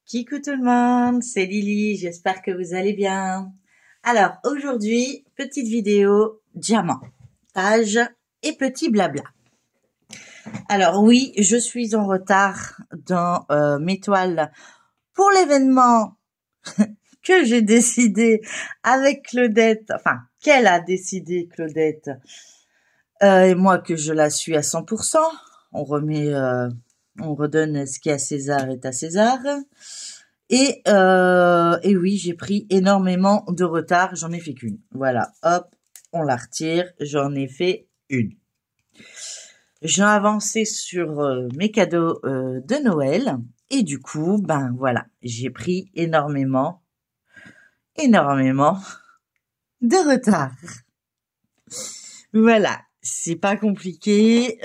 Coucou tout le monde, c'est Lily, j'espère que vous allez bien. Alors aujourd'hui, petite vidéo diamantage et petit blabla. Alors oui, je suis en retard dans mes toiles pour l'événement que j'ai décidé avec Claudette, enfin qu'elle a décidé Claudette, et moi que je la suis à 100%. On redonne ce qui est à César est à César. Et oui, j'ai pris énormément de retard. J'en ai fait qu'une. Voilà, hop, on la retire. J'en ai fait une. J'ai avancé sur mes cadeaux de Noël. Et du coup, ben voilà, j'ai pris énormément de retard. Voilà, c'est pas compliqué.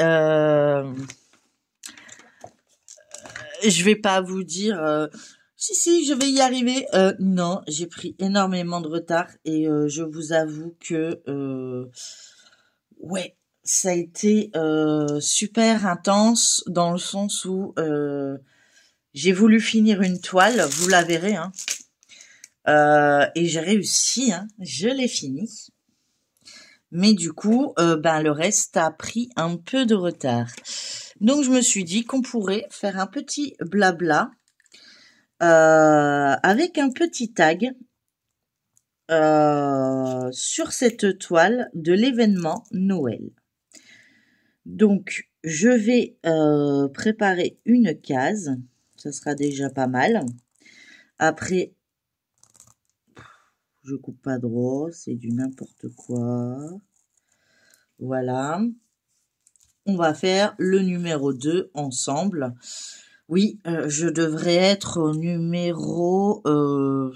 Je vais pas vous dire si je vais y arriver. Non, j'ai pris énormément de retard et je vous avoue que ouais, ça a été super intense dans le sens où j'ai voulu finir une toile, vous la verrez, hein, et j'ai réussi, hein, je l'ai fini. Mais du coup, ben le reste a pris un peu de retard. Donc je me suis dit qu'on pourrait faire un petit blabla avec un petit tag sur cette toile de l'événement Noël. Donc je vais préparer une case, ça sera déjà pas mal. Après, je coupe pas droit, c'est du n'importe quoi. Voilà. On va faire le numéro 2 ensemble. Oui, je devrais être au numéro le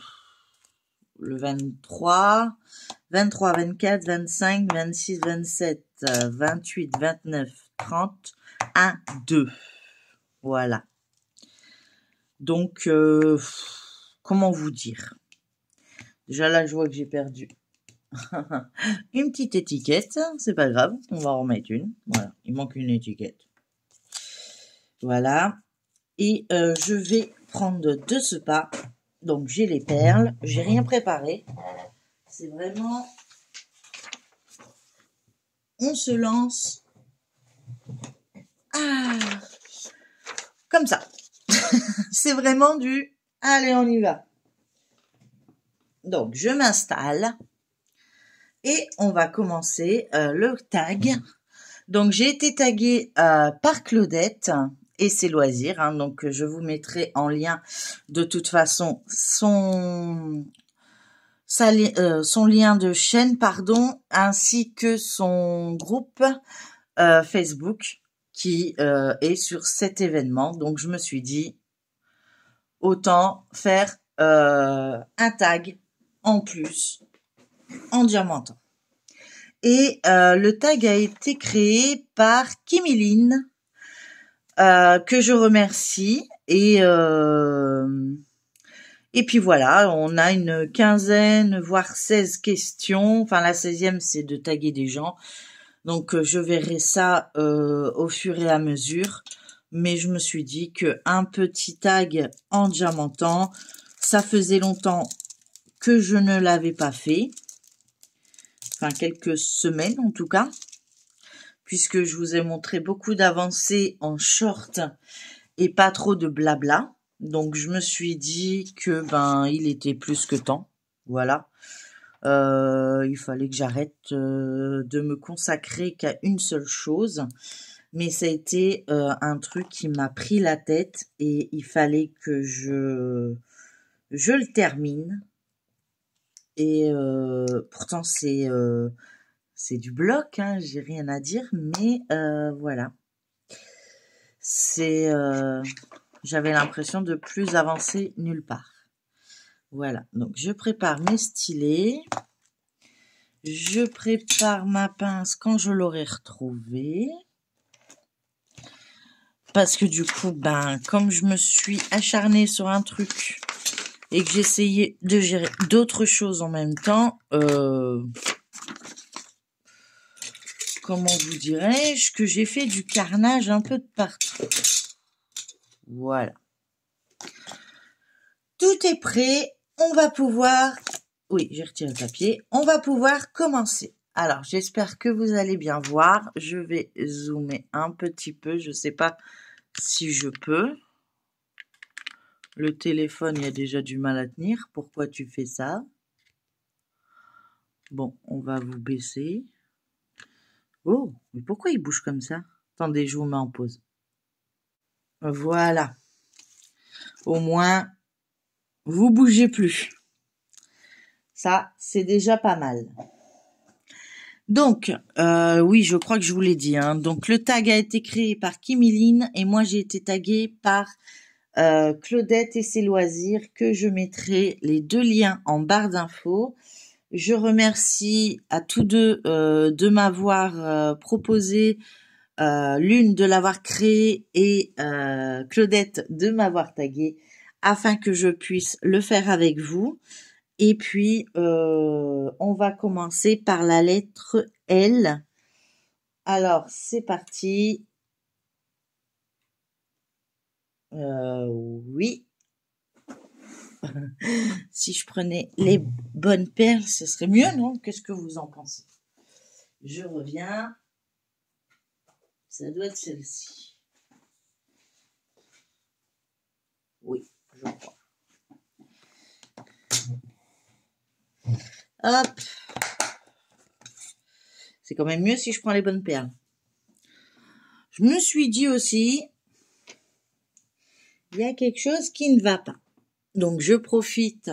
23, 24, 25, 26, 27, 28, 29, 30, 1, 2. Voilà. Donc, comment vous dire? Déjà là, je vois que j'ai perdu une petite étiquette. C'est pas grave, on va en remettre une. Voilà, il manque une étiquette. Voilà. Et je vais prendre de ce pas. Donc j'ai les perles, j'ai rien préparé. C'est vraiment, on se lance. Ah, comme ça. C'est vraiment du, allez on y va. Donc je m'installe et on va commencer le tag. Donc j'ai été taguée par Claudette et ses loisirs, hein, donc je vous mettrai en lien de toute façon son lien de chaîne, ainsi que son groupe Facebook qui est sur cet événement. Donc je me suis dit, autant faire un tag en plus en diamantant. Et le tag a été créé par Kimiline, que je remercie. Et puis voilà, on a une quinzaine, voire 16 questions. Enfin, la 16e, c'est de taguer des gens. Donc, je verrai ça au fur et à mesure. Mais je me suis dit que un petit tag en diamantant, ça faisait longtemps que je ne l'avais pas fait. Enfin, quelques semaines en tout cas. Puisque je vous ai montré beaucoup d'avancées en short et pas trop de blabla. Donc je me suis dit que il était plus que temps. Voilà. Il fallait que j'arrête de me consacrer qu'à une seule chose. Mais ça a été un truc qui m'a pris la tête et il fallait que je le termine. Et pourtant c'est du bloc, hein, j'ai rien à dire, mais voilà. C'est j'avais l'impression de plus avancer nulle part. Voilà, donc je prépare mes stylés. Je prépare ma pince quand je l'aurai retrouvée. Parce que du coup, comme je me suis acharnée sur un truc et que j'essayais de gérer d'autres choses en même temps, comment vous dirais-je, que j'ai fait du carnage un peu de partout. Voilà. Tout est prêt. On va pouvoir... Oui, j'ai retiré le papier. On va pouvoir commencer. Alors, j'espère que vous allez bien voir. Je vais zoomer un petit peu. Je ne sais pas si je peux. Le téléphone, il y a déjà du mal à tenir. Pourquoi tu fais ça? Bon, on va vous baisser. Oh, mais pourquoi il bouge comme ça? Attendez, je vous mets en pause. Voilà. Au moins, vous bougez plus. Ça, c'est déjà pas mal. Donc, oui, je crois que je vous l'ai dit. Hein. Donc, le tag a été créé par Kimiline et moi, j'ai été taguée par Claudette et ses loisirs, que je mettrai les deux liens en barre d'infos. Je remercie à tous deux de m'avoir proposé, l'une de l'avoir créé et Claudette de m'avoir tagué afin que je puisse le faire avec vous. Et puis, on va commencer par la lettre L. Alors, c'est parti. Oui. Si je prenais les bonnes perles, ce serait mieux, non? Qu'est-ce que vous en pensez? Je reviens. Ça doit être celle-ci. Oui, je crois. Hop. C'est quand même mieux si je prends les bonnes perles. Je me suis dit aussi, il y a quelque chose qui ne va pas. Donc, je profite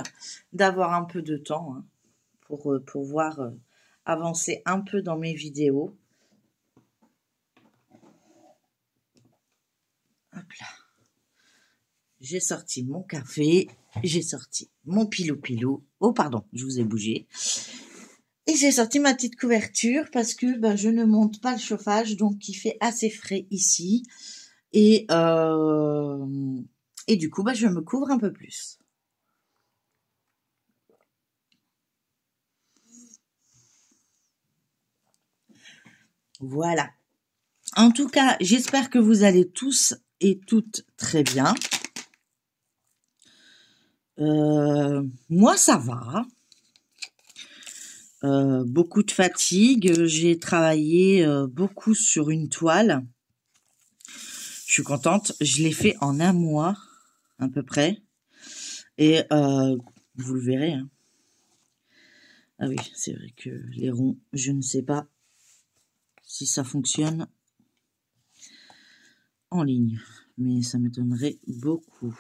d'avoir un peu de temps hein, pour pouvoir avancer un peu dans mes vidéos. Hop là. J'ai sorti mon café, j'ai sorti mon pilou-pilou. Oh, pardon, je vous ai bougé. Et j'ai sorti ma petite couverture parce que je ne monte pas le chauffage, donc il fait assez frais ici. Et du coup, je me couvre un peu plus. Voilà. En tout cas, j'espère que vous allez tous et toutes très bien. Moi, ça va. Beaucoup de fatigue. J'ai travaillé beaucoup sur une toile. Je suis contente. Je l'ai fait en un mois, à peu près. Et vous le verrez. Hein. Ah oui, c'est vrai que les ronds, je ne sais pas si ça fonctionne en ligne. Mais ça m'étonnerait beaucoup.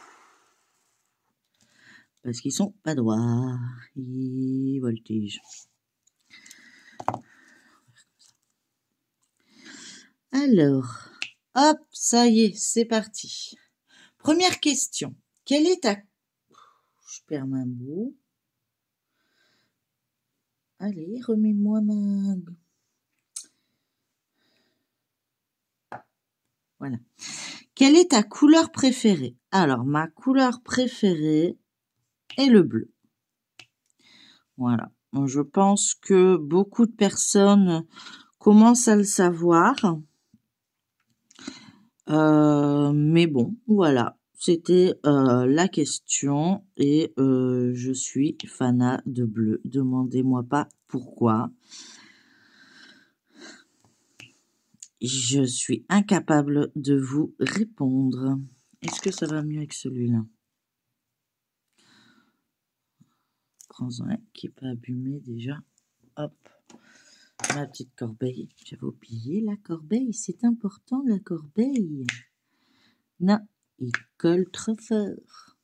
Parce qu'ils sont pas droits. Et voltige. Alors, hop, ça y est, c'est parti. Première question. Quelle est ta... Je perds ma bout. Allez, remets-moi ma... Voilà. Quelle est ta couleur préférée? Alors, ma couleur préférée est le bleu. Voilà. Je pense que beaucoup de personnes commencent à le savoir. Mais bon, voilà. C'était la question et je suis fanat de bleu. Demandez-moi pas pourquoi. Je suis incapable de vous répondre. Est-ce que ça va mieux avec celui-là? Prends-en un qui n'est pas abîmé déjà. Hop. Ma petite corbeille. J'avais oublié la corbeille. C'est important la corbeille. Non, il colle trop fort.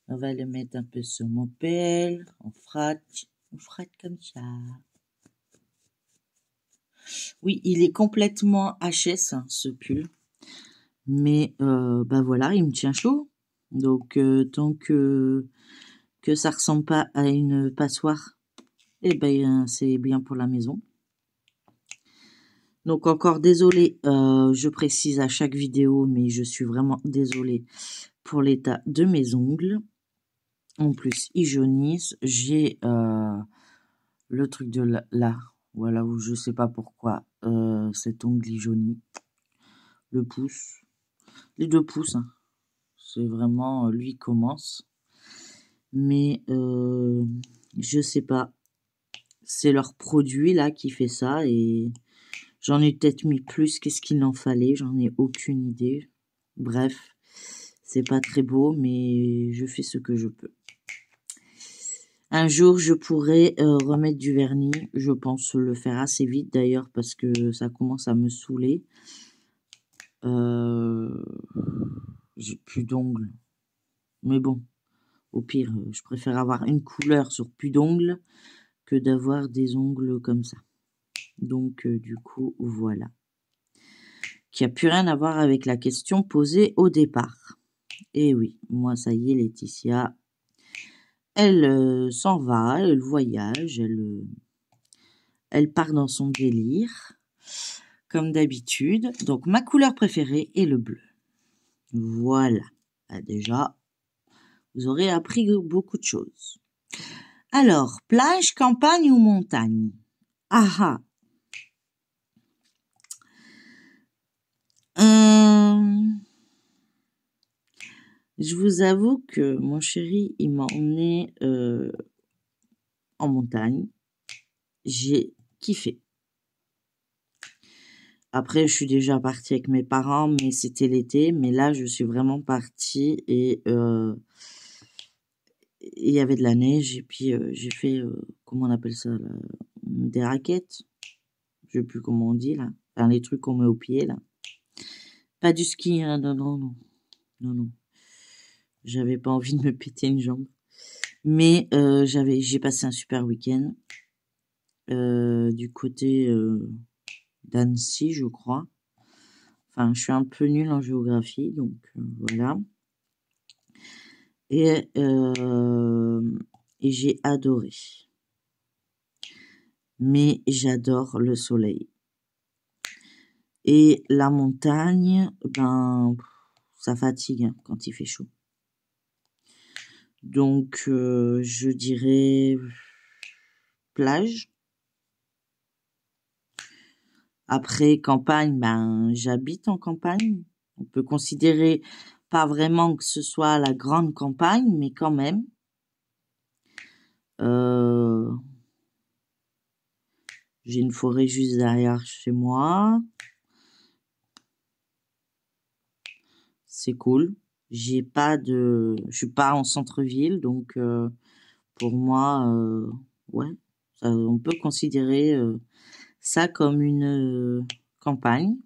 On va le mettre un peu sur mon pelle. On frotte comme ça. Oui, il est complètement HS, hein, ce pull. Mais voilà, il me tient chaud. Donc, tant que ça ressemble pas à une passoire, eh ben, c'est bien pour la maison. Donc, encore désolée, je précise à chaque vidéo, mais je suis vraiment désolée pour l'état de mes ongles. En plus, ils jaunissent. J'ai le truc de là, voilà, où je sais pas pourquoi cet ongle il jaunit. Le pouce, les deux pouces, hein. C'est vraiment, lui commence. Mais je sais pas. C'est leur produit là qui fait ça et j'en ai peut-être mis plus qu'est-ce qu'il en fallait, j'en ai aucune idée. Bref, c'est pas très beau, mais je fais ce que je peux. Un jour, je pourrais remettre du vernis. Je pense le faire assez vite d'ailleurs parce que ça commence à me saouler. J'ai plus d'ongles. Mais bon, au pire, je préfère avoir une couleur sur plus d'ongles que d'avoir des ongles comme ça. Donc, du coup, voilà. Qui a plus rien à voir avec la question posée au départ. Et oui, moi, ça y est, Laetitia, elle s'en va, elle voyage, elle part dans son délire, comme d'habitude. Donc, ma couleur préférée est le bleu. Voilà. Déjà, vous aurez appris beaucoup de choses. Alors, plage, campagne ou montagne? Ah ah. Je vous avoue que mon chéri, il m'a emmené en montagne. J'ai kiffé. Après, je suis déjà partie avec mes parents, mais c'était l'été. Mais là, je suis vraiment partie et il y avait de la neige. Et puis, j'ai fait, comment on appelle ça là, des raquettes. Je sais plus comment on dit là. Enfin, les trucs qu'on met au pied là. Pas du ski, hein, non, non, non. Non, non. J'avais pas envie de me péter une jambe. Mais j'ai passé un super week-end. Du côté d'Annecy, je crois. Enfin, je suis un peu nulle en géographie, donc voilà. Et j'ai adoré. Mais j'adore le soleil. Et la montagne, ben, ça fatigue hein, quand il fait chaud. Donc, je dirais plage. Après, campagne, ben, j'habite en campagne. On peut considérer pas vraiment que ce soit la grande campagne, mais quand même. J'ai une forêt juste derrière chez moi. C'est cool. Je suis pas en centre-ville, donc pour moi, ouais, on peut considérer ça comme une campagne.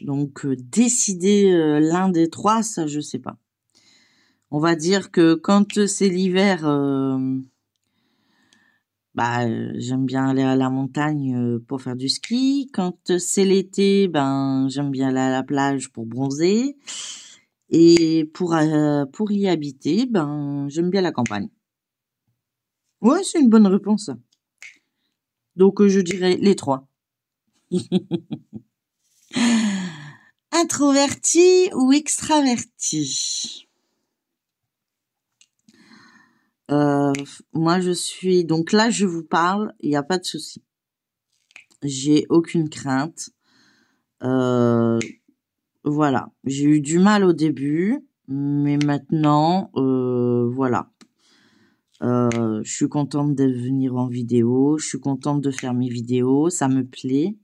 Donc décider l'un des trois, ça je sais pas. On va dire que quand c'est l'hiver, j'aime bien aller à la montagne pour faire du ski. Quand c'est l'été, ben j'aime bien aller à la plage pour bronzer. Et pour y habiter, ben j'aime bien la campagne. Ouais, c'est une bonne réponse. Donc je dirais les trois. Introverti ou extraverti? Moi je suis donc là je vous parle, il n'y a pas de souci. J'ai aucune crainte. Voilà, j'ai eu du mal au début, mais maintenant voilà. Je suis contente de venir en vidéo, je suis contente de faire mes vidéos, ça me plaît.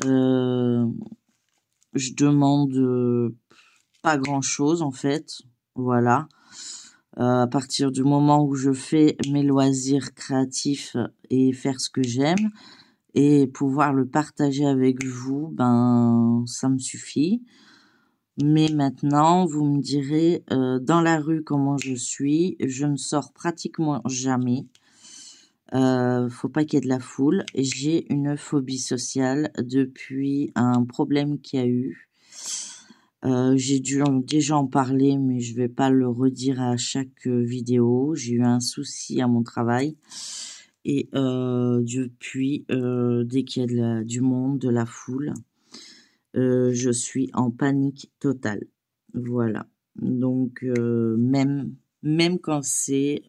Je demande pas grand-chose en fait, voilà. À partir du moment où je fais mes loisirs créatifs et faire ce que j'aime et pouvoir le partager avec vous, ben ça me suffit. Mais maintenant, vous me direz dans la rue comment je suis. Je ne sors pratiquement jamais. Faut pas qu'il y ait de la foule. J'ai une phobie sociale depuis un problème qu'il y a eu. J'ai dû déjà en parler, mais je vais pas le redire à chaque vidéo. J'ai eu un souci à mon travail. Et depuis, dès qu'il y a du monde, de la foule, je suis en panique totale. Voilà. Donc, même quand c'est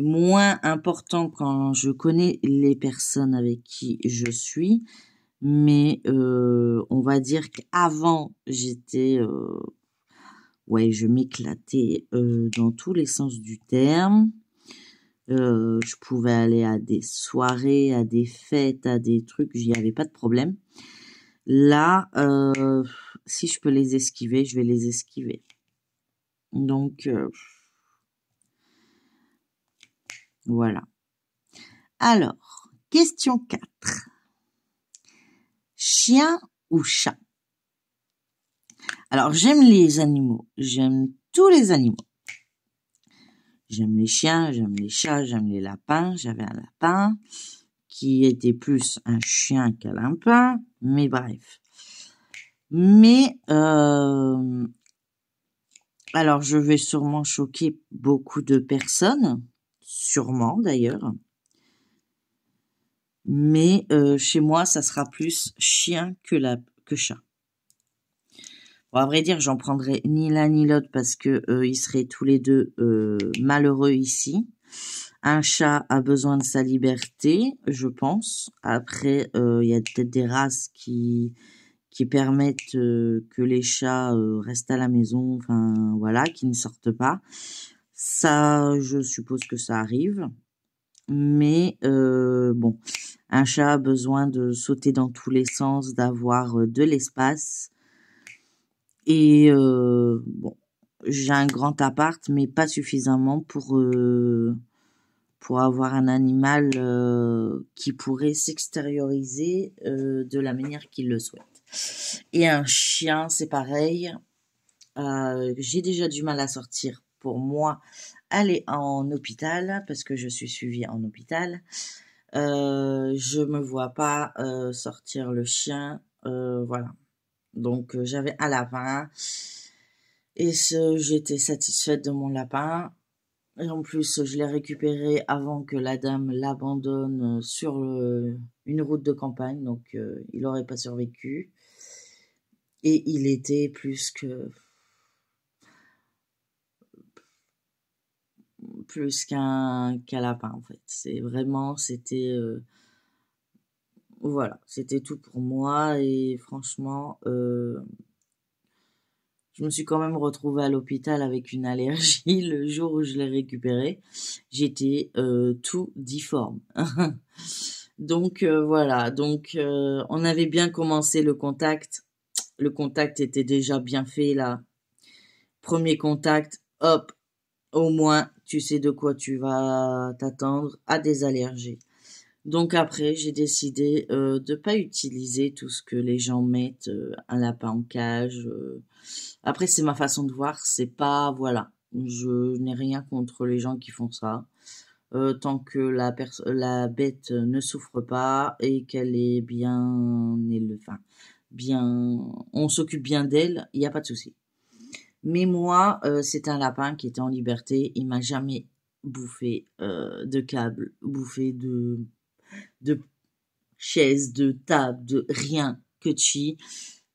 moins important quand je connais les personnes avec qui je suis, Mais on va dire qu'avant, j'étais... ouais, je m'éclatais dans tous les sens du terme. Je pouvais aller à des soirées, à des fêtes, à des trucs, j'y avais pas de problème. Là, si je peux les esquiver, je vais les esquiver. Donc, voilà. Alors, question 4. Chien ou chat? Alors, j'aime les animaux. J'aime tous les animaux. J'aime les chiens, j'aime les chats, j'aime les lapins. J'avais un lapin qui était plus un chien qu'un lapin, mais bref. Mais, alors je vais sûrement choquer beaucoup de personnes, sûrement d'ailleurs. Mais chez moi, ça sera plus chien que chat. Bon, à vrai dire, j'en prendrais ni l'un ni l'autre parce que ils seraient tous les deux malheureux ici. Un chat a besoin de sa liberté, je pense. Après, il y a peut-être des races qui permettent que les chats restent à la maison, enfin voilà, qui ne sortent pas. Ça, je suppose que ça arrive. Mais bon, un chat a besoin de sauter dans tous les sens, d'avoir de l'espace. Et bon, j'ai un grand appart, mais pas suffisamment pour avoir un animal qui pourrait s'extérioriser de la manière qu'il le souhaite. Et un chien, c'est pareil. J'ai déjà du mal à sortir pour moi aller en hôpital parce que je suis suivie en hôpital. Je me vois pas sortir le chien, voilà. Donc j'avais un lapin et j'étais satisfaite de mon lapin. Et en plus, je l'ai récupéré avant que la dame l'abandonne sur une route de campagne, donc il n'aurait pas survécu. Et il était plus qu'un lapin en fait. C'était voilà, c'était tout pour moi et franchement, je me suis quand même retrouvée à l'hôpital avec une allergie le jour où je l'ai récupéré. J'étais tout difforme. Donc voilà, donc on avait bien commencé le contact. Le contact était déjà bien fait là. Premier contact, hop, au moins tu sais de quoi tu vas t'attendre à des allergies. Donc après, j'ai décidé de pas utiliser tout ce que les gens mettent, un lapin en cage. Après, c'est ma façon de voir, c'est pas voilà. Je n'ai rien contre les gens qui font ça. Tant que la bête ne souffre pas et qu'elle est bien enfin, bien, on s'occupe bien d'elle, il n'y a pas de souci. Mais moi, c'est un lapin qui était en liberté. Il m'a jamais bouffé de câble, bouffé de chaise, de table, de rien que de chi.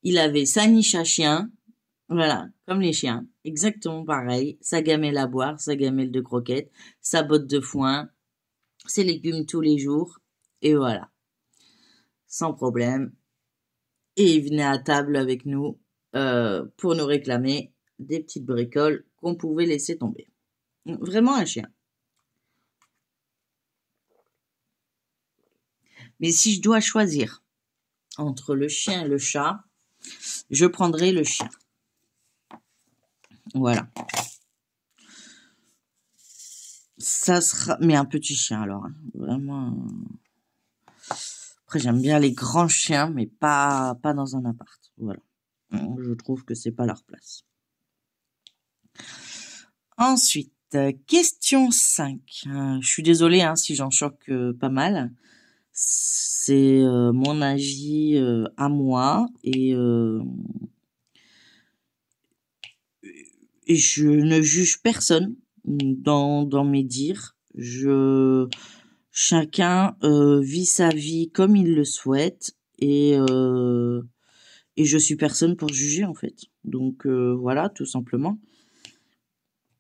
Il avait sa niche à chien, voilà, comme les chiens, exactement pareil. Sa gamelle à boire, sa gamelle de croquettes, sa botte de foin, ses légumes tous les jours, et voilà, sans problème. Et il venait à table avec nous pour nous réclamer des petites bricoles qu'on pouvait laisser tomber. Vraiment un chien. Mais si je dois choisir entre le chien et le chat, je prendrai le chien. Voilà. Ça sera, mais un petit chien alors, hein. Vraiment. Après, j'aime bien les grands chiens, mais pas dans un appart. Voilà. Je trouve que c'est pas leur place. Ensuite, question 5. Je suis désolée hein, si j'en choque pas mal. C'est mon avis à moi et je ne juge personne dans mes dires. Chacun vit sa vie comme il le souhaite et je suis personne pour juger en fait. Donc voilà, tout simplement.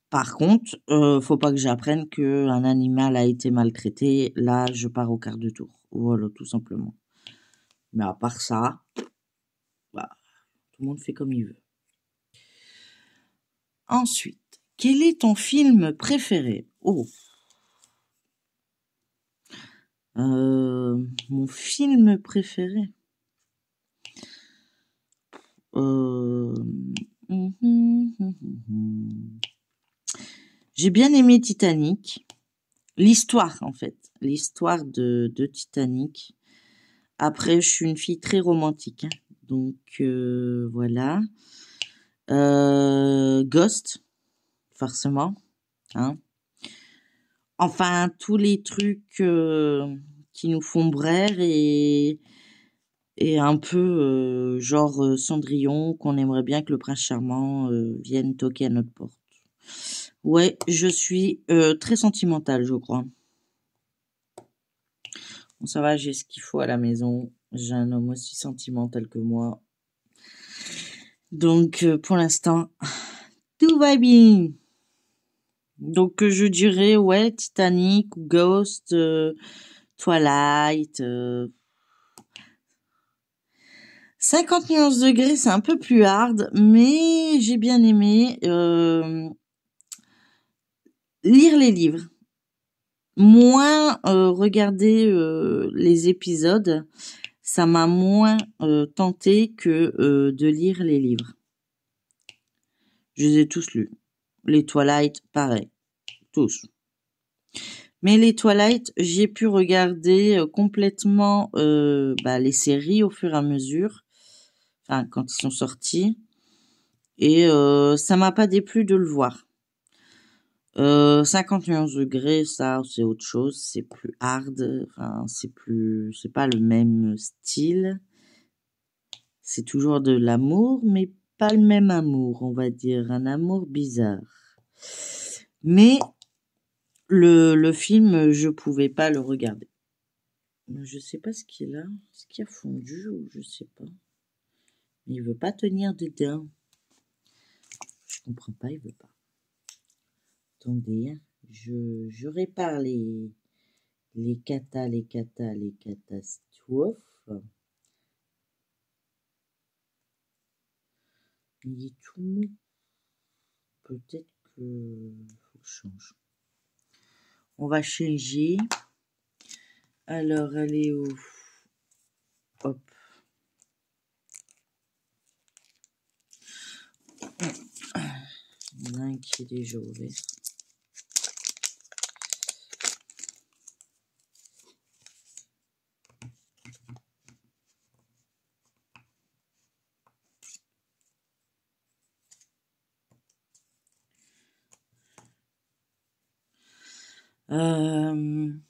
Par contre, faut pas que j'apprenne que un animal a été maltraité. Là, je pars au quart de tour. Voilà, tout simplement. Mais à part ça, bah, tout le monde fait comme il veut. Ensuite, quel est ton film préféré? Oh, mon film préféré. J'ai bien aimé Titanic. L'histoire, en fait. L'histoire de Titanic. Après, je suis une fille très romantique. Hein. Donc, voilà. Ghost, forcément. Hein. Enfin, tous les trucs qui nous font braire et un peu genre Cendrillon, qu'on aimerait bien que le prince charmant vienne toquer à notre porte. Ouais, je suis très sentimentale, je crois. Bon, ça va, j'ai ce qu'il faut à la maison. J'ai un homme aussi sentimental que moi. Donc, pour l'instant, tout va bien. Donc, je dirais, ouais, Titanic ou Ghost, Twilight. 50 nuances degrés, c'est un peu plus hard, mais j'ai bien aimé lire les livres. Moins regarder les épisodes, ça m'a moins tenté que de lire les livres. Je les ai tous lus. Les Twilight, pareil, tous. Mais les Twilight, j'ai pu regarder complètement les séries au fur et à mesure, enfin quand ils sont sortis, et ça m'a pas déplu de le voir. 51 degrés, ça, c'est autre chose, c'est plus hard, enfin, c'est pas le même style. C'est toujours de l'amour, mais pas le même amour, on va dire, un amour bizarre. Mais le film, je pouvais pas le regarder. Je sais pas ce qu'il a, ce qu'il a fondu ou je sais pas. Il veut pas tenir dedans. Je comprends pas, il veut pas. Attendez, hein, je répare les catastrophes. Il est tout mou. Peut-être que faut que je change. On va changer. Alors, allez où? Hop. Il y en a un qui est déjà ouvert.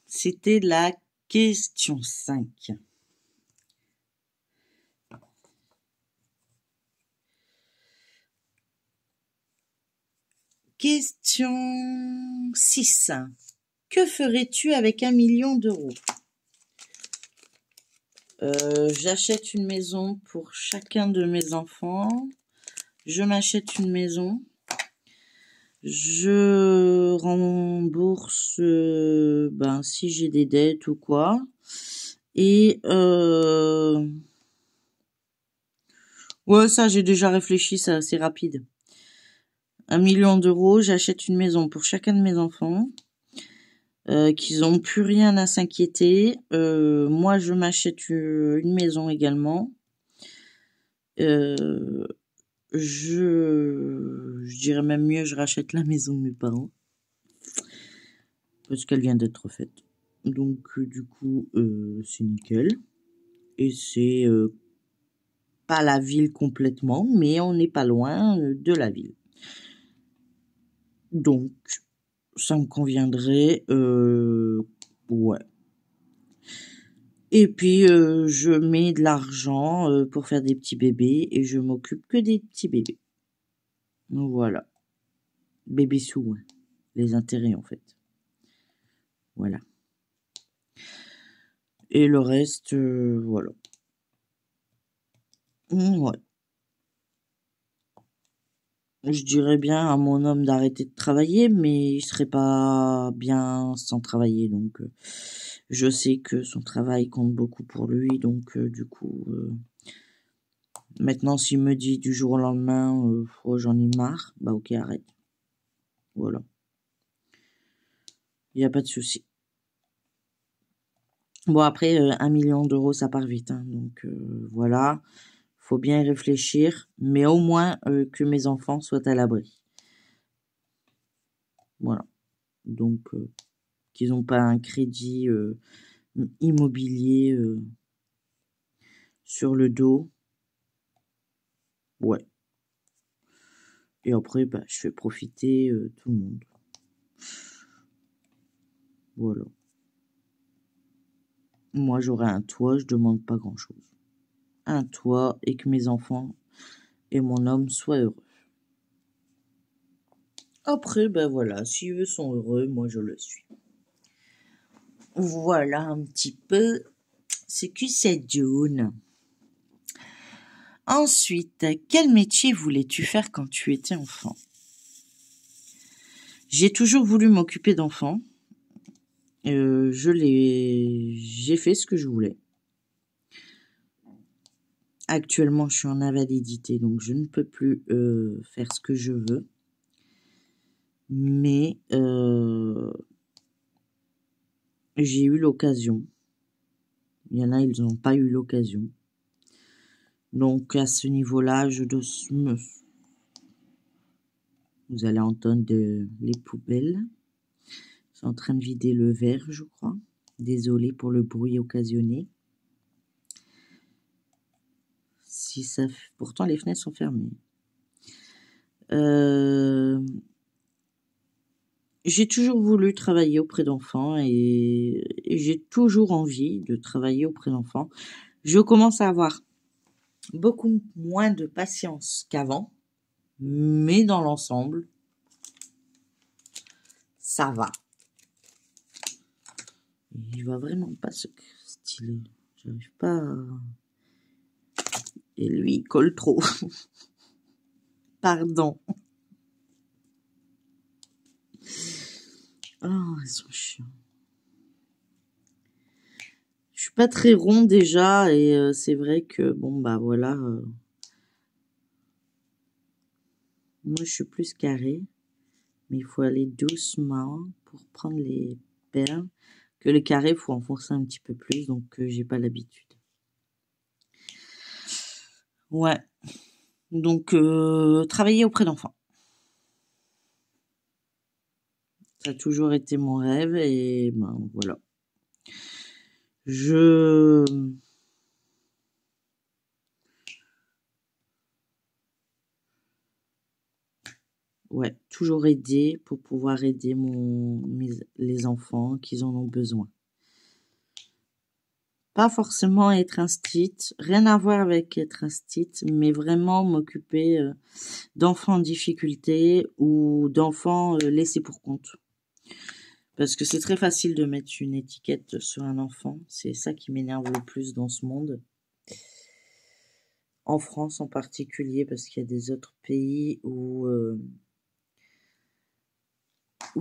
C'était la question 5. Question 6. Que ferais-tu avec 1 million d'euros? J'achète une maison pour chacun de mes enfants. Je m'achète une maison. Je rembourse si j'ai des dettes ou quoi. Et ouais, ça j'ai déjà réfléchi, ça c'est rapide. 1 million d'euros, j'achète une maison pour chacun de mes enfants. Qu'ils ont plus rien à s'inquiéter. Moi je m'achète une maison également. Je dirais même mieux, je rachète la maison de mes parents. Parce qu'elle vient d'être faite. Donc, du coup, c'est nickel. Et c'est pas la ville complètement, mais on n'est pas loin de la ville. Donc, ça me conviendrait. Ouais. Et puis, je mets de l'argent pour faire des petits bébés et je m'occupe que des petits bébés. Donc, voilà. Bébés sous, hein. Les intérêts, en fait. Voilà. Et le reste, voilà. Ouais. Je dirais bien à mon homme d'arrêter de travailler, mais il serait pas bien sans travailler, donc je sais que son travail compte beaucoup pour lui, donc du coup, maintenant s'il me dit du jour au lendemain, oh, j'en ai marre, bah ok, arrête. Voilà. Il n'y a pas de souci. Bon, après, 1 million d'euros, ça part vite, hein, donc voilà. Faut bien y réfléchir, mais au moins que mes enfants soient à l'abri. Voilà. Donc, qu'ils n'ont pas un crédit immobilier sur le dos. Ouais. Et après, bah, je fais profiter tout le monde. Voilà. Moi, j'aurai un toit, je demande pas grand-chose. Un toit et que mes enfants et mon homme soient heureux. Après, ben voilà, si eux sont heureux, moi je le suis. Voilà un petit peu ce que c'est June. Ensuite, quel métier voulais-tu faire quand tu étais enfant? J'ai toujours voulu m'occuper d'enfants. J'ai fait ce que je voulais. Actuellement, je suis en invalidité, donc je ne peux plus faire ce que je veux. Mais j'ai eu l'occasion. Il y en a, ils n'ont pas eu l'occasion. Donc à ce niveau-là, vous allez entendre les poubelles. Ils sont en train de vider le verre, je crois. Désolée pour le bruit occasionné. Pourtant, les fenêtres sont fermées. J'ai toujours voulu travailler auprès d'enfants et j'ai toujours envie de travailler auprès d'enfants. Je commence à avoir beaucoup moins de patience qu'avant, mais dans l'ensemble, ça va. Il va vraiment pas ce style. J'arrive pas à... Et lui, il colle trop. Pardon. Oh, ils sont chiants. Je suis pas très rond déjà et c'est vrai que bon bah voilà. Moi je suis plus carré, mais il faut aller doucement pour prendre les perles. Que les carrés, il faut enfoncer un petit peu plus, donc j'ai pas l'habitude. Ouais. Donc travailler auprès d'enfants. Ça a toujours été mon rêve et ben voilà. Ouais, toujours aider pour pouvoir aider les enfants qui en ont besoin. Pas forcément être instite, rien à voir avec être instite, mais vraiment m'occuper d'enfants en difficulté ou d'enfants laissés pour compte. Parce que c'est très facile de mettre une étiquette sur un enfant, c'est ça qui m'énerve le plus dans ce monde. En France en particulier, parce qu'il y a des autres pays où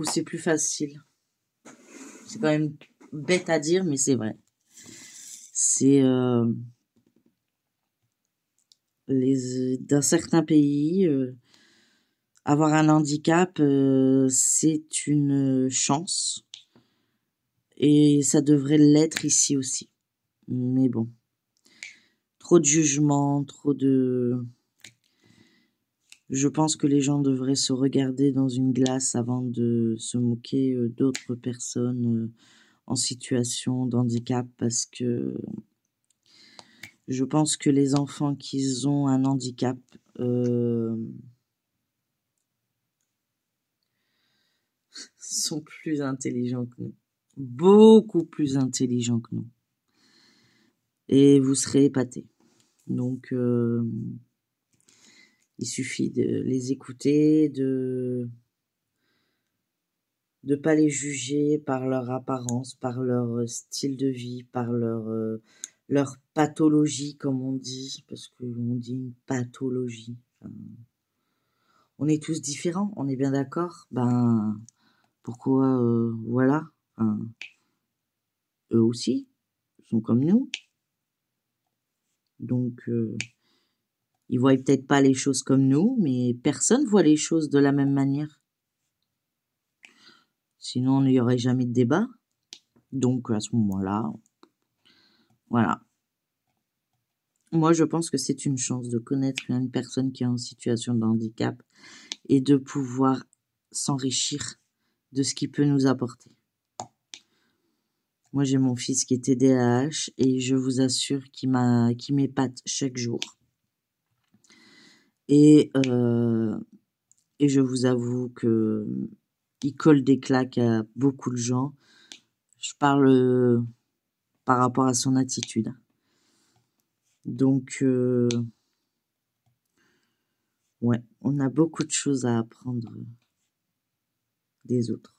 c'est plus facile. C'est quand même bête à dire, mais c'est vrai. C'est dans certains pays, avoir un handicap, c'est une chance. Et ça devrait l'être ici aussi. Mais bon. Trop de jugement, Je pense que les gens devraient se regarder dans une glace avant de se moquer d'autres personnes en situation d'handicap parce que je pense que les enfants qui ont un handicap sont plus intelligents que nous. Beaucoup plus intelligents que nous. Et vous serez épatés. Donc, il suffit de les écouter, de pas les juger par leur apparence, par leur style de vie, par leur pathologie, comme on dit, parce qu'on dit une pathologie. Enfin, On est tous différents, on est bien d'accord. Ben, pourquoi, voilà. Enfin, eux aussi sont comme nous. Donc, ils voient peut-être pas les choses comme nous, mais personne voit les choses de la même manière. Sinon, il n'y aurait jamais de débat. Donc, à ce moment-là, voilà. Moi, je pense que c'est une chance de connaître une personne qui est en situation de handicap et de pouvoir s'enrichir de ce qu'il peut nous apporter. Moi, j'ai mon fils qui est TDAH et je vous assure qu'il m'épate chaque jour. Et je vous avoue que il colle des claques à beaucoup de gens. Je parle par rapport à son attitude. Donc, ouais, on a beaucoup de choses à apprendre des autres.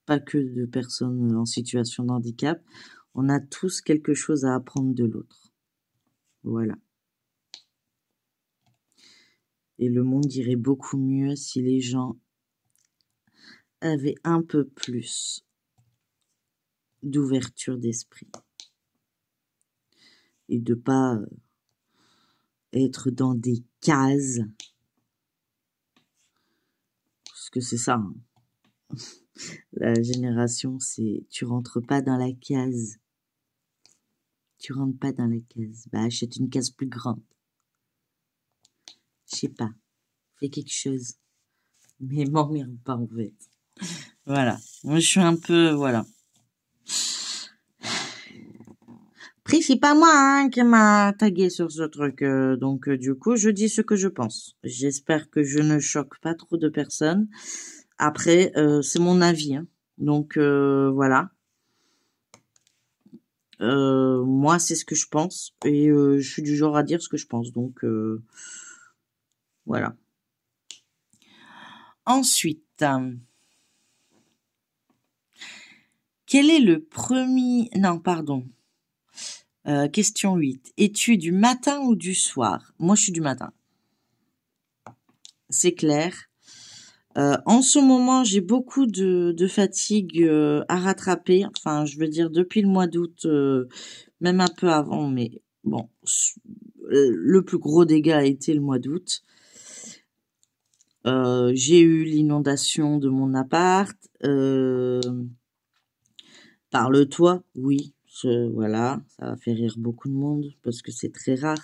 Pas que de personnes en situation de handicap. On a tous quelque chose à apprendre de l'autre. Voilà. Et le monde irait beaucoup mieux si les gens avaient un peu plus d'ouverture d'esprit. Et de pas être dans des cases. Parce que c'est ça. Hein. La génération, c'est tu rentres pas dans la case. Tu rentres pas dans la case. Bah, achète une case plus grande. Je sais pas. Fais quelque chose. Mais m'emmerde pas, en fait. Voilà. Moi, je suis un peu, voilà. Après, c'est pas moi, hein, qui m'a tagué sur ce truc. Donc, du coup, je dis ce que je pense. J'espère que je ne choque pas trop de personnes. Après, c'est mon avis. Hein. Donc, voilà. Moi, c'est ce que je pense. Et je suis du genre à dire ce que je pense. Donc, voilà. Ensuite, quel est le premier... Non, pardon. Question 8. Es-tu du matin ou du soir? Moi, je suis du matin. C'est clair. En ce moment, j'ai beaucoup de fatigue à rattraper. Enfin, je veux dire, depuis le mois d'août, même un peu avant, mais bon, le plus gros dégât a été le mois d'août. J'ai eu l'inondation de mon appart. Par le toit, oui. Voilà, ça va faire rire beaucoup de monde parce que c'est très rare.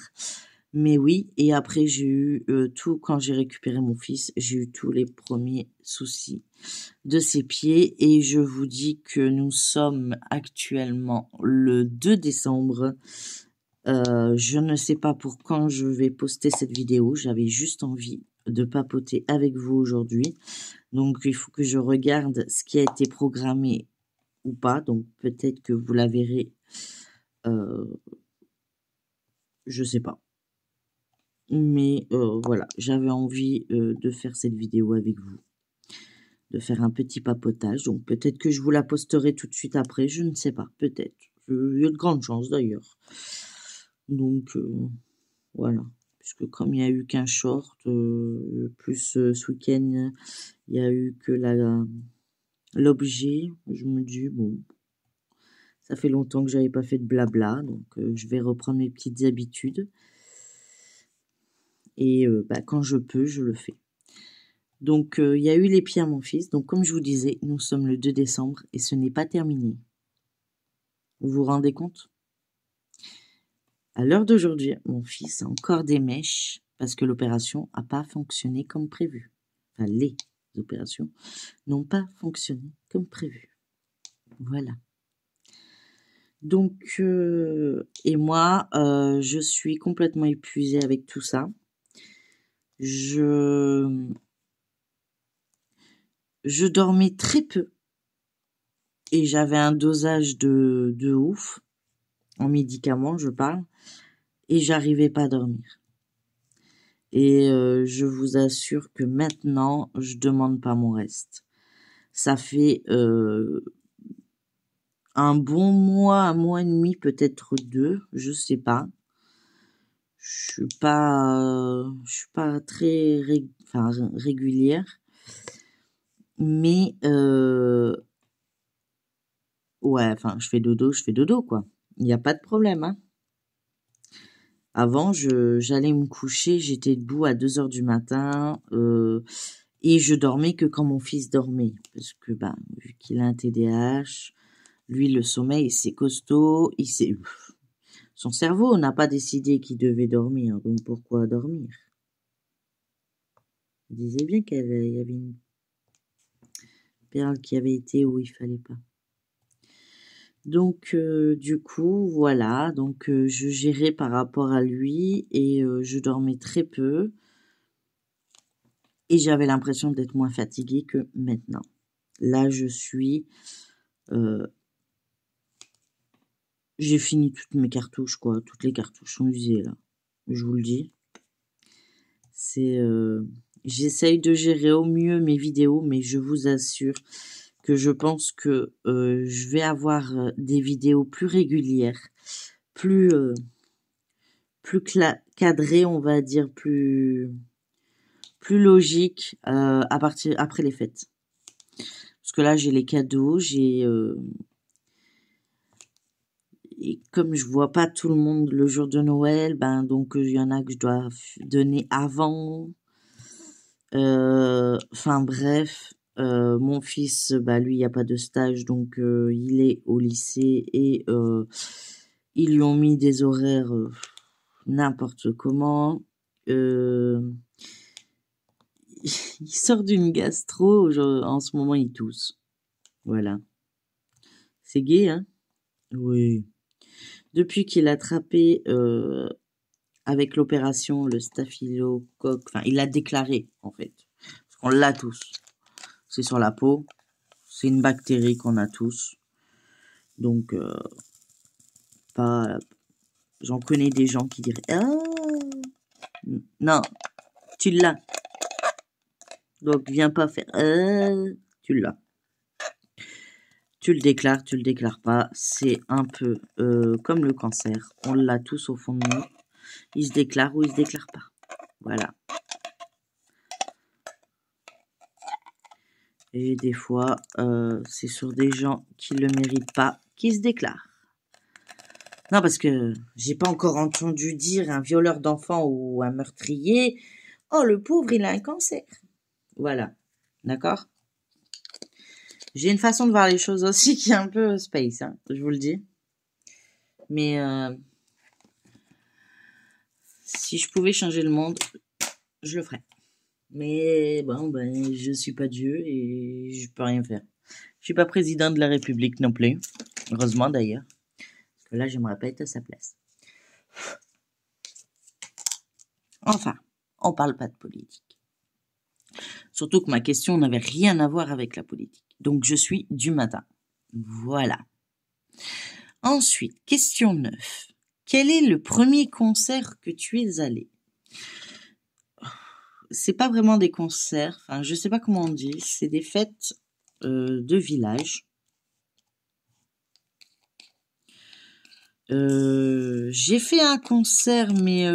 Mais oui, et après j'ai eu tout, quand j'ai récupéré mon fils, j'ai eu tous les premiers soucis de ses pieds et je vous dis que nous sommes actuellement le 2 décembre. Je ne sais pas pour quand je vais poster cette vidéo, j'avais juste envie de papoter avec vous aujourd'hui. Donc il faut que je regarde ce qui a été programmé ou pas, donc peut-être que vous la verrez, je sais pas. Mais voilà, j'avais envie de faire cette vidéo avec vous, de faire un petit papotage. Donc peut-être que je vous la posterai tout de suite après, je ne sais pas, peut-être. Il y a de grandes chances d'ailleurs. Donc voilà, puisque comme il n'y a eu qu'un short, plus ce week-end, il n'y a eu que l'objet, je me dis, bon, ça fait longtemps que j'avais pas fait de blabla, donc je vais reprendre mes petites habitudes. Et quand je peux, je le fais. Donc, il y a eu les pieds à mon fils. Donc, comme je vous disais, nous sommes le 2 décembre et ce n'est pas terminé. Vous vous rendez compte? À l'heure d'aujourd'hui, mon fils a encore des mèches parce que l'opération n'a pas fonctionné comme prévu. Enfin, les opérations n'ont pas fonctionné comme prévu. Voilà. Donc, et moi, je suis complètement épuisée avec tout ça. Je dormais très peu et j'avais un dosage de ouf, en médicaments je parle, et j'arrivais pas à dormir. Et je vous assure que maintenant, je demande pas mon reste. Ça fait un bon mois, un mois et demi, peut-être 2, je sais pas. je suis pas très régulière, mais ouais, enfin, je fais dodo, quoi. Il n'y a pas de problème, hein. Avant, j'allais me coucher, j'étais debout à 2 heures du matin, et je dormais que quand mon fils dormait. Parce que, vu qu'il a un TDAH, lui, le sommeil, c'est costaud, son cerveau n'a pas décidé qu'il devait dormir, donc pourquoi dormir? Il disait bien qu'il y avait une perle qui avait été où il fallait pas. Donc, du coup, voilà. Donc, je gérais par rapport à lui et je dormais très peu. Et j'avais l'impression d'être moins fatiguée que maintenant. Là, j'ai fini toutes mes cartouches, quoi. Toutes les cartouches sont usées, là. Je vous le dis. J'essaye de gérer au mieux mes vidéos, mais je vous assure que je pense que je vais avoir des vidéos plus régulières, plus cadrées, on va dire, plus logiques après les fêtes. Parce que là, j'ai les cadeaux, et comme je vois pas tout le monde le jour de Noël, donc il y en a que je dois donner avant. Enfin bref, mon fils, lui, il n'y a pas de stage, donc il est au lycée et ils lui ont mis des horaires n'importe comment. Il sort d'une gastro, en ce moment il tousse. Voilà. C'est gai, hein? Oui. Depuis qu'il a attrapé avec l'opération le staphylocoque, enfin il l'a déclaré en fait. Parce qu'on l'a tous. C'est sur la peau. C'est une bactérie qu'on a tous. Donc, j'en connais des gens qui diraient ah non, tu l'as. Donc, viens pas faire tu l'as. Tu le déclares pas. C'est un peu comme le cancer. On l'a tous au fond de nous. Il se déclare ou il se déclare pas. Voilà. Et des fois, c'est sur des gens qui le méritent pas qui se déclarent. Non, parce que j'ai pas encore entendu dire un violeur d'enfants ou un meurtrier. Oh, le pauvre, il a un cancer. Voilà. D'accord? J'ai une façon de voir les choses aussi qui est un peu space, hein, je vous le dis. Mais si je pouvais changer le monde, je le ferais. Mais bon, je suis pas Dieu et je peux rien faire. Je suis pas président de la République non plus. Heureusement d'ailleurs. Parce que là, j'aimerais pas être à sa place. Enfin, on parle pas de politique. Surtout que ma question n'avait rien à voir avec la politique. Donc, je suis du matin. Voilà. Ensuite, question 9. Quel est le premier concert que tu es allé? C'est pas vraiment des concerts, enfin, je sais pas comment on dit, c'est des fêtes de village. J'ai fait un concert, mais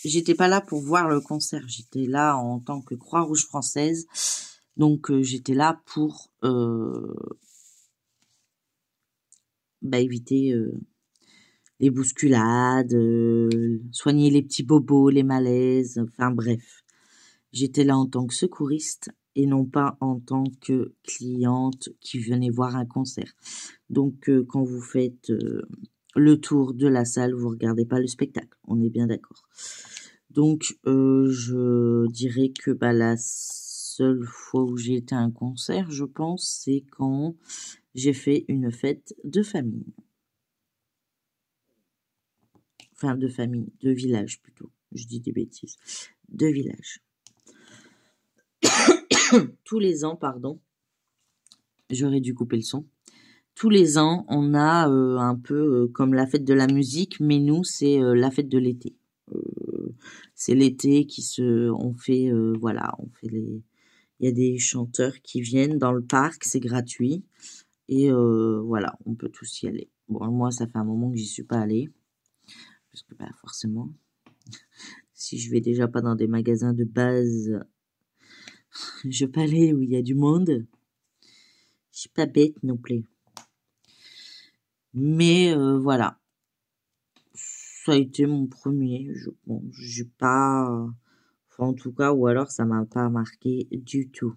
j'étais pas là pour voir le concert. J'étais là en tant que Croix-Rouge française. Donc, j'étais là pour éviter les bousculades, soigner les petits bobos, les malaises, enfin bref. J'étais là en tant que secouriste et non pas en tant que cliente qui venait voir un concert. Donc, quand vous faites le tour de la salle, vous regardez pas le spectacle. On est bien d'accord. Donc, je dirais que la seule fois où j'ai été à un concert, je pense, c'est quand j'ai fait une fête de famille. Enfin, de famille, de village plutôt. Je dis des bêtises. De village. Tous les ans, pardon. J'aurais dû couper le son. Tous les ans, on a un peu comme la fête de la musique, mais nous, c'est la fête de l'été. C'est l'été on fait il y a des chanteurs qui viennent dans le parc, c'est gratuit. Et voilà, on peut tous y aller. Bon, moi, ça fait un moment que j'y suis pas allée. parce que bah, forcément, si je vais déjà pas dans des magasins de base, je peux aller où il y a du monde. Je suis pas bête non plus. Mais voilà, ça a été mon premier. Bon, j'ai pas, enfin, en tout cas, ou alors ça m'a pas marqué du tout.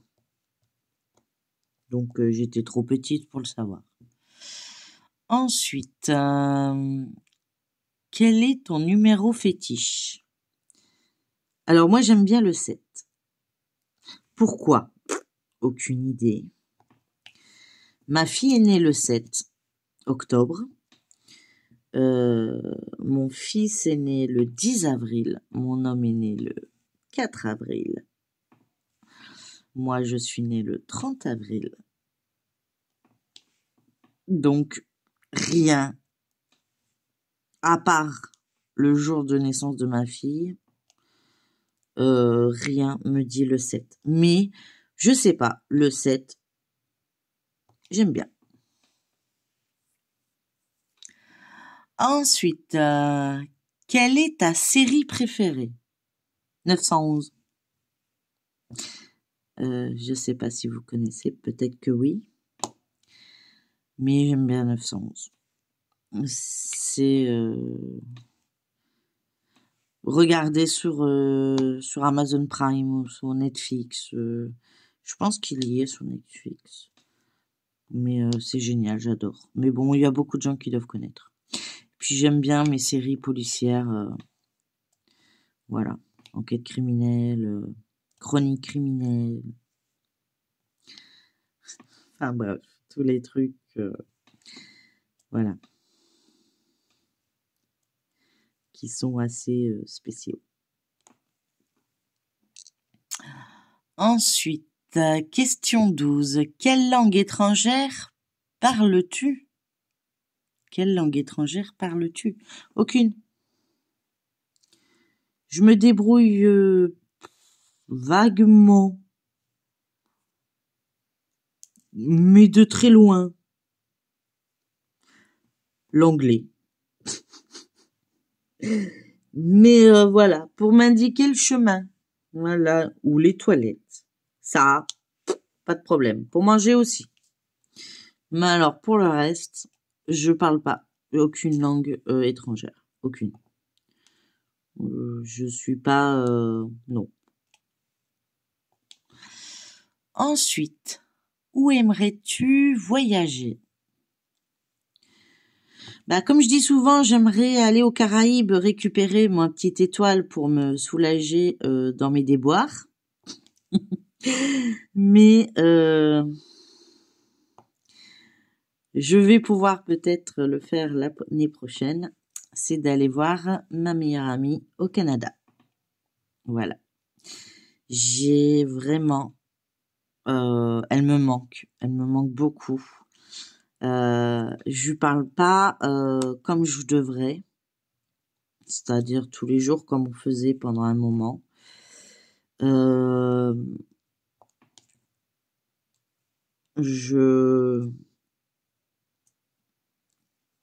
Donc j'étais trop petite pour le savoir. Ensuite, quel est ton numéro fétiche? Alors moi j'aime bien le 7. Pourquoi? Aucune idée. Ma fille est née le 7 octobre. Mon fils est né le 10 avril. Mon homme est né le 4 avril. Moi, je suis née le 30 avril. Donc, rien, à part le jour de naissance de ma fille, rien me dit le 7. Mais, je sais pas, le 7, j'aime bien. Ensuite, quelle est ta série préférée? 911. Je sais pas si vous connaissez, peut-être que oui. Mais j'aime bien 911. C'est regardez sur Amazon Prime ou sur Netflix. Je pense qu'il y est sur Netflix. Mais c'est génial, j'adore. Mais bon, il y a beaucoup de gens qui doivent connaître. Puis j'aime bien mes séries policières. Voilà. Enquête criminelle, chronique criminelle. Enfin bref, tous les trucs. Voilà. Qui sont assez spéciaux. Ensuite, question 12. Quelle langue étrangère parles-tu? Quelle langue étrangère parles-tu? Aucune. Je me débrouille vaguement, mais de très loin. L'anglais. Mais voilà, pour m'indiquer le chemin. Voilà, ou les toilettes. Ça, pas de problème. Pour manger aussi. Mais alors, pour le reste, je parle pas aucune langue étrangère. Aucune. Je suis pas... non. Ensuite, où aimerais-tu voyager? Bah, comme je dis souvent, j'aimerais aller aux Caraïbes récupérer ma petite étoile pour me soulager dans mes déboires. Mais je vais pouvoir peut-être le faire l'année prochaine. C'est d'aller voir ma meilleure amie au Canada. Voilà. J'ai vraiment... elle me manque beaucoup. Je lui parle pas comme je devrais, c'est-à-dire tous les jours comme on faisait pendant un moment.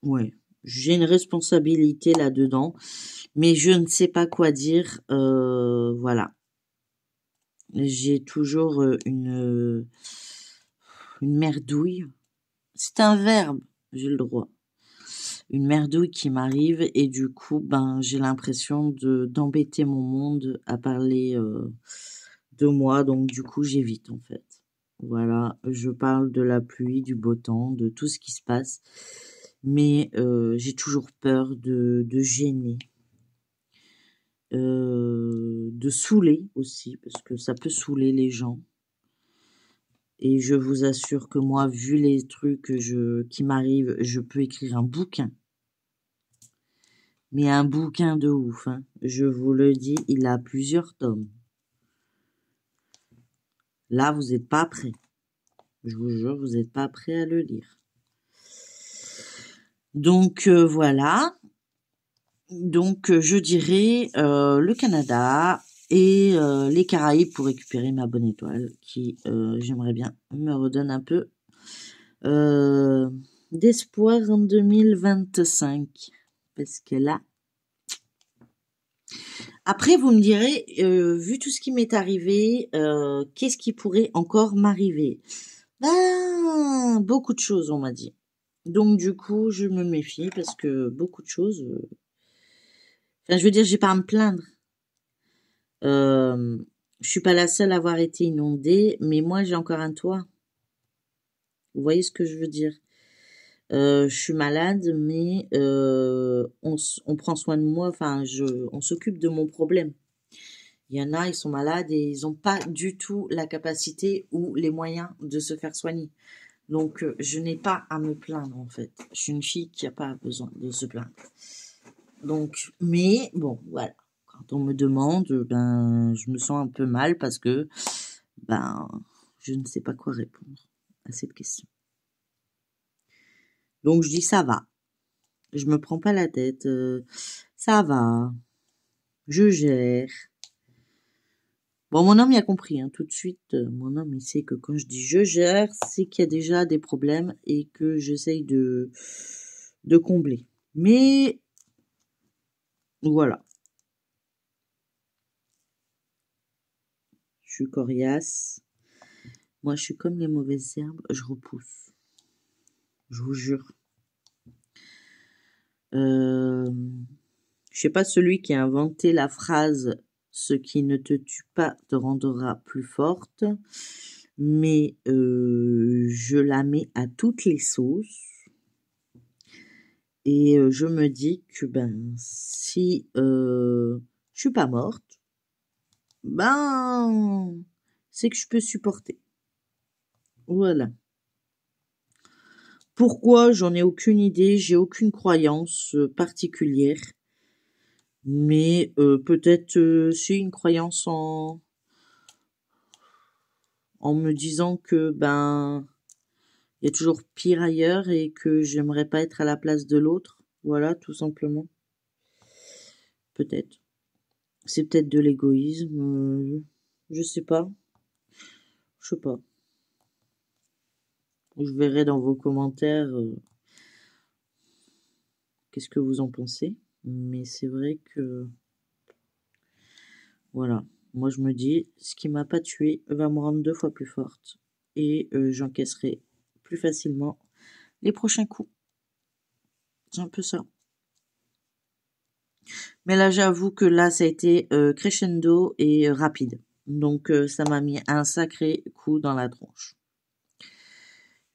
Ouais, j'ai une responsabilité là-dedans, mais je ne sais pas quoi dire. Voilà, j'ai toujours une merdouille. C'est un verbe, j'ai le droit. Une merdouille qui m'arrive et du coup, ben, j'ai l'impression d'embêter mon monde à parler de moi, donc du coup, j'évite en fait. Voilà, je parle de la pluie, du beau temps, de tout ce qui se passe, mais j'ai toujours peur de gêner, de saouler aussi, parce que ça peut saouler les gens. Et je vous assure que moi, vu les trucs qui m'arrivent, je peux écrire un bouquin. Mais un bouquin de ouf, hein. Je vous le dis, il a plusieurs tomes. Là, vous n'êtes pas prêts. Je vous jure, vous n'êtes pas prêts à le lire. Donc, voilà. Donc, je dirais le Canada et les Caraïbes pour récupérer ma bonne étoile qui, j'aimerais bien, me redonne un peu d'espoir en 2025. Parce que là, Après, vous me direz, vu tout ce qui m'est arrivé, qu'est-ce qui pourrait encore m'arriver? Ben, beaucoup de choses, on m'a dit. Donc du coup, je me méfie parce que beaucoup de choses. Enfin, je veux dire, j'ai pas à me plaindre. Euh, je suis pas la seule à avoir été inondée, mais moi j'ai encore un toit. Vous voyez ce que je veux dire? Je suis malade, mais on prend soin de moi. Enfin, on s'occupe de mon problème. Il y en a, ils sont malades et ils n'ont pas du tout la capacité ou les moyens de se faire soigner. Donc, je n'ai pas à me plaindre en fait. Je suis une fille qui n'a pas besoin de se plaindre. Donc, mais bon, voilà. Quand on me demande, ben, je me sens un peu mal parce que, ben, je ne sais pas quoi répondre à cette question. Donc, je dis ça va. Je me prends pas la tête. Ça va. Je gère. Bon, mon homme il a compris, hein, tout de suite. Mon homme, il sait que quand je dis je gère, c'est qu'il y a déjà des problèmes et que j'essaye de combler. Mais voilà. Je suis coriace. Moi, je suis comme les mauvaises herbes, je repousse. Je vous jure. Je sais pas celui qui a inventé la phrase "ce qui ne te tue pas te rendra plus forte", mais je la mets à toutes les sauces. Et je me dis que ben si je suis pas morte, ben c'est que je peux supporter. Voilà. Pourquoi? J'en ai aucune idée, j'ai aucune croyance particulière, mais peut-être c'est une croyance en me disant que ben il y a toujours pire ailleurs et que j'aimerais pas être à la place de l'autre. Voilà, tout simplement. Peut-être. C'est peut-être de l'égoïsme. Je sais pas. Je sais pas. Je verrai dans vos commentaires qu'est-ce que vous en pensez. Mais c'est vrai que voilà. Moi je me dis, ce qui m'a pas tué va me rendre 2 fois plus forte. Et j'encaisserai plus facilement les prochains coups. C'est un peu ça. Mais là j'avoue que là ça a été crescendo et rapide. Donc ça m'a mis un sacré coup dans la tronche.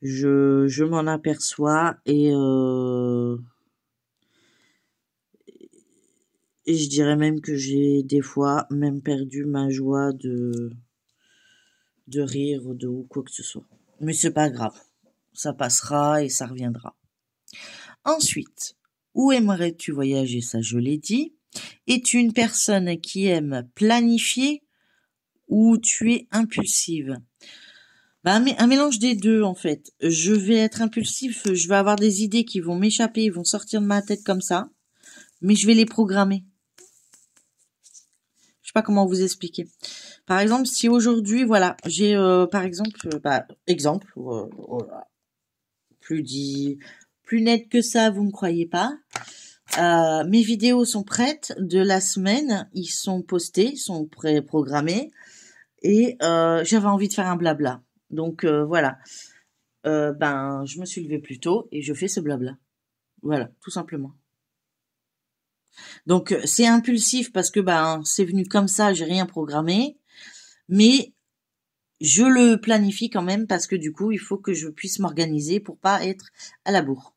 Je m'en aperçois et je dirais même que j'ai des fois même perdu ma joie de rire ou quoi que ce soit. Mais c'est pas grave. Ça passera et ça reviendra. Ensuite, où aimerais-tu voyager? Ça, je l'ai dit. Es-tu une personne qui aime planifier ou tu es impulsive? Bah, un mélange des deux, en fait. Je vais être impulsif, je vais avoir des idées qui vont m'échapper, ils vont sortir de ma tête comme ça, mais je vais les programmer. Je sais pas comment vous expliquer. Par exemple, si aujourd'hui, voilà, j'ai, par exemple, exemple, voilà, plus net que ça, vous me croyez pas. Mes vidéos sont prêtes de la semaine, ils sont postés, sont pré-programmés, et j'avais envie de faire un blabla. Donc voilà. Ben, je me suis levée plus tôt et je fais ce blabla. Voilà, tout simplement. Donc c'est impulsif parce que ben c'est venu comme ça, j'ai rien programmé, mais je le planifie quand même parce que du coup il faut que je puisse m'organiser pour pas être à la bourre.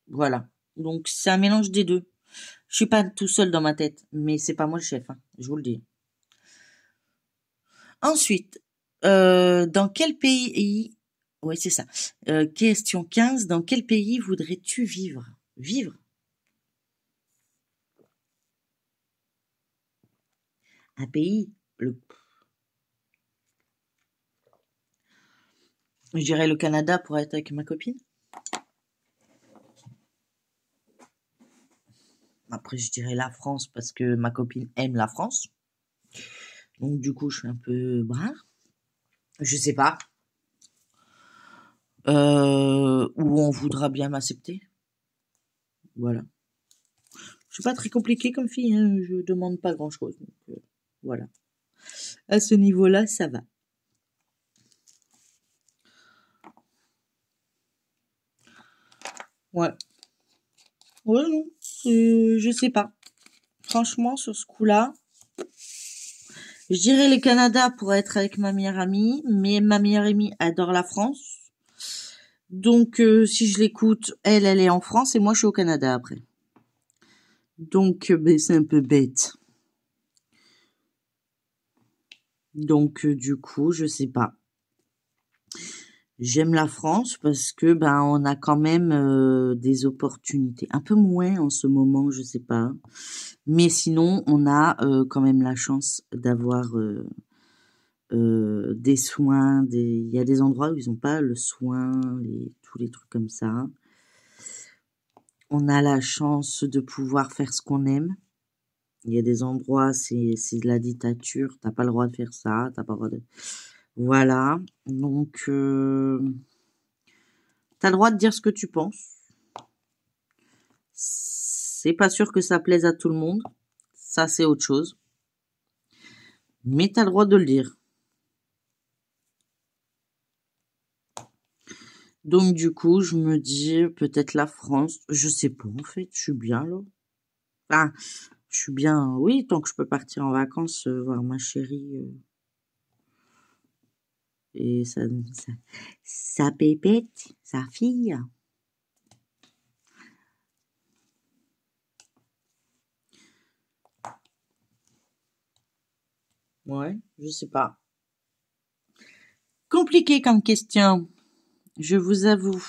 Voilà. Donc c'est un mélange des deux. Je suis pas tout seul dans ma tête, mais c'est pas moi le chef, hein, je vous le dis. Ensuite, dans quel pays... Ouais, c'est ça. Question 15. Dans quel pays voudrais-tu vivre? Vivre? Un pays? Je dirais le Canada pour être avec ma copine. Après, je dirais la France parce que ma copine aime la France. Donc, du coup, je suis un peu brun. Je sais pas. Où on voudra bien m'accepter. Voilà. suis pas très compliquée comme fille, hein, je demande pas grand-chose. Donc, voilà. À ce niveau-là, ça va. Ouais. Ouais, non, je sais pas. Franchement, sur ce coup-là, je dirais le Canada pour être avec ma meilleure amie, mais ma meilleure amie adore la France. Donc, si je l'écoute, elle est en France et moi, je suis au Canada après. Donc, ben, c'est un peu bête. Donc, du coup, je sais pas. J'aime la France parce que ben on a quand même des opportunités. Un peu moins en ce moment, je sais pas. Mais sinon, on a quand même la chance d'avoir des soins. Il y a des endroits où ils n'ont pas le soin, tous les trucs comme ça. On a la chance de pouvoir faire ce qu'on aime. Il y a des endroits, c'est de la dictature. T'as pas le droit de faire ça. T'as pas le droit de... Voilà. Donc, t'as le droit de dire ce que tu penses. C'est pas sûr que ça plaise à tout le monde. Ça, c'est autre chose. Mais t'as le droit de le dire. Donc, du coup, je me dis, peut-être la France. Je sais pas, en fait. Je suis bien, là. Enfin, je suis bien, oui, tant que je peux partir en vacances, voir ma chérie. Et sa pépette, sa fille. Ouais, je sais pas. Compliqué comme question, je vous avoue.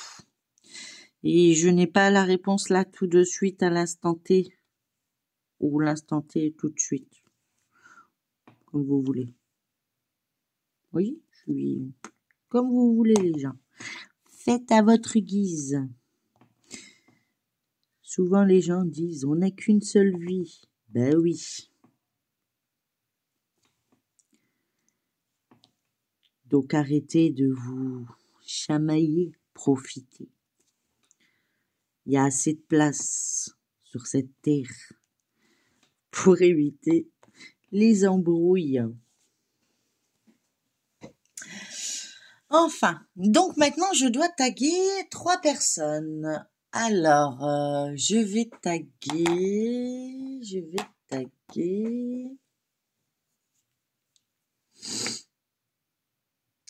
Et je n'ai pas la réponse là tout de suite à l'instant T. Ou l'instant T tout de suite. Comme vous voulez. Oui, je suis comme vous voulez les gens. Faites à votre guise. Souvent les gens disent on n'a qu'une seule vie. Ben oui. Donc arrêtez de vous chamailler, profitez. Il y a assez de place sur cette terre pour éviter les embrouilles. Enfin, donc maintenant je dois taguer 3 personnes. Alors, je vais taguer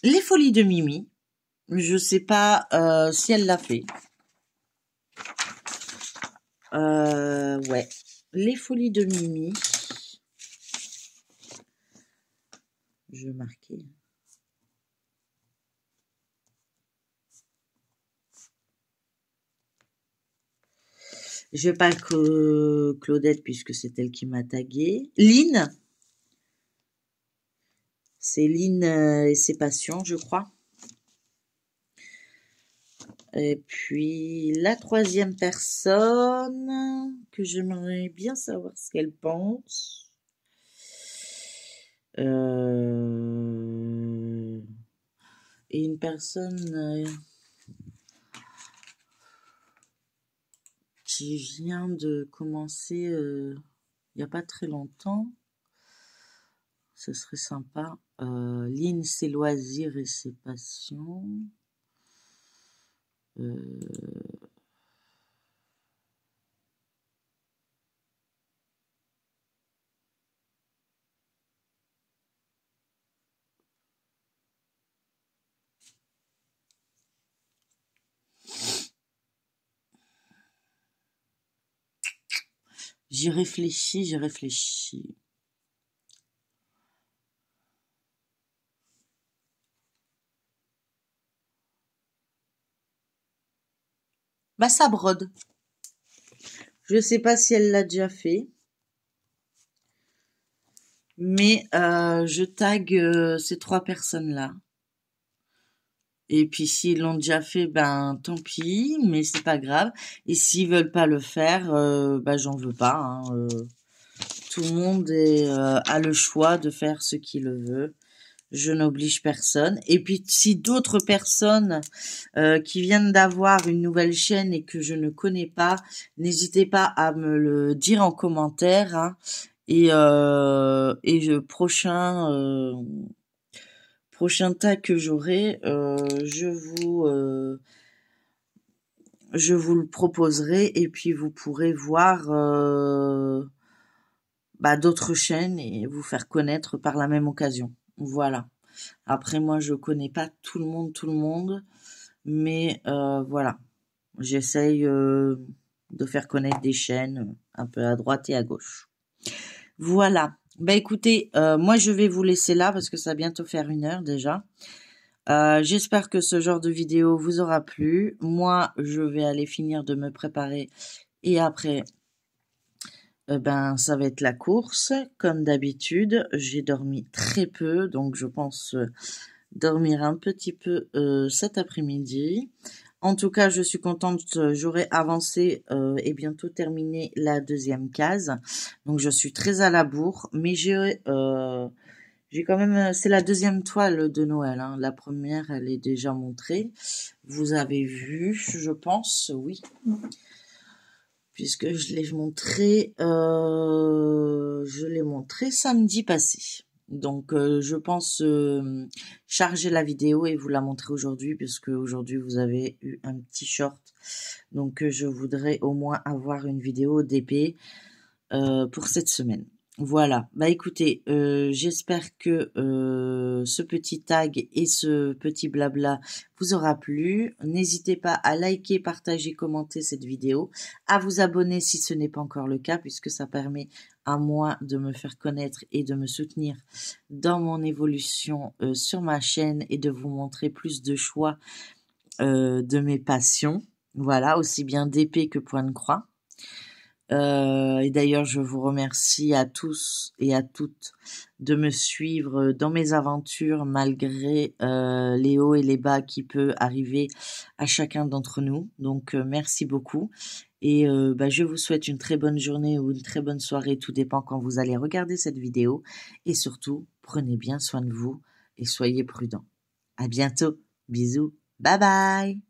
les folies de Mimi. Je sais pas si elle l'a fait. Ouais, les folies de Mimi. Je vais marquer. Je vais pas Claudette puisque c'est elle qui m'a tagué. Lynn. C'est Lynn et ses passions, je crois. Et puis, la 3e personne que j'aimerais bien savoir ce qu'elle pense. Et une personne qui vient de commencer il n'y a pas très longtemps. Ce serait sympa. Lynn, ses loisirs et ses passions. J'y réfléchis. Bah, ça brode. Je sais pas si elle l'a déjà fait. Mais je tag ces 3 personnes-là. Et puis s'ils l'ont déjà fait, ben tant pis, mais c'est pas grave. Et s'ils veulent pas le faire, ben j'en veux pas. Hein, tout le monde a le choix de faire ce qu'il veut. Je n'oblige personne. Et puis, si d'autres personnes qui viennent d'avoir une nouvelle chaîne et que je ne connais pas, n'hésitez pas à me le dire en commentaire. Hein, prochain tag que j'aurai, je vous le proposerai et puis vous pourrez voir d'autres chaînes et vous faire connaître par la même occasion. Voilà. Après, moi, je connais pas tout le monde, mais voilà. J'essaye de faire connaître des chaînes un peu à droite et à gauche. Voilà. Écoutez, moi, je vais vous laisser là parce que ça va bientôt faire 1 heure déjà. J'espère que ce genre de vidéo vous aura plu. Moi, je vais aller finir de me préparer et après, ça va être la course. Comme d'habitude, j'ai dormi très peu, donc je pense dormir un petit peu cet après-midi. En tout cas, je suis contente, j'aurai avancé et bientôt terminé la 2e case. Donc, je suis très à la bourre, mais j'ai quand même, c'est la 2e toile de Noël. Hein. La première, elle est déjà montrée. Vous avez vu, je pense, oui. Puisque je l'ai montré samedi passé. Donc, je pense charger la vidéo et vous la montrer aujourd'hui, puisque aujourd'hui vous avez eu un petit short. Donc, je voudrais au moins avoir une vidéo d'épée pour cette semaine. Voilà. Écoutez, j'espère que ce petit tag et ce petit blabla vous aura plu. N'hésitez pas à liker, partager, commenter cette vidéo, à vous abonner si ce n'est pas encore le cas, puisque ça permet à moi de me faire connaître et de me soutenir dans mon évolution sur ma chaîne et de vous montrer plus de choix de mes passions. Voilà, aussi bien d'épée que point de croix. Et d'ailleurs, je vous remercie à tous et à toutes de me suivre dans mes aventures malgré les hauts et les bas qui peuvent arriver à chacun d'entre nous. Donc, merci beaucoup. Et je vous souhaite une très bonne journée ou une très bonne soirée. Tout dépend quand vous allez regarder cette vidéo. Et surtout, prenez bien soin de vous et soyez prudents. À bientôt. Bisous. Bye bye.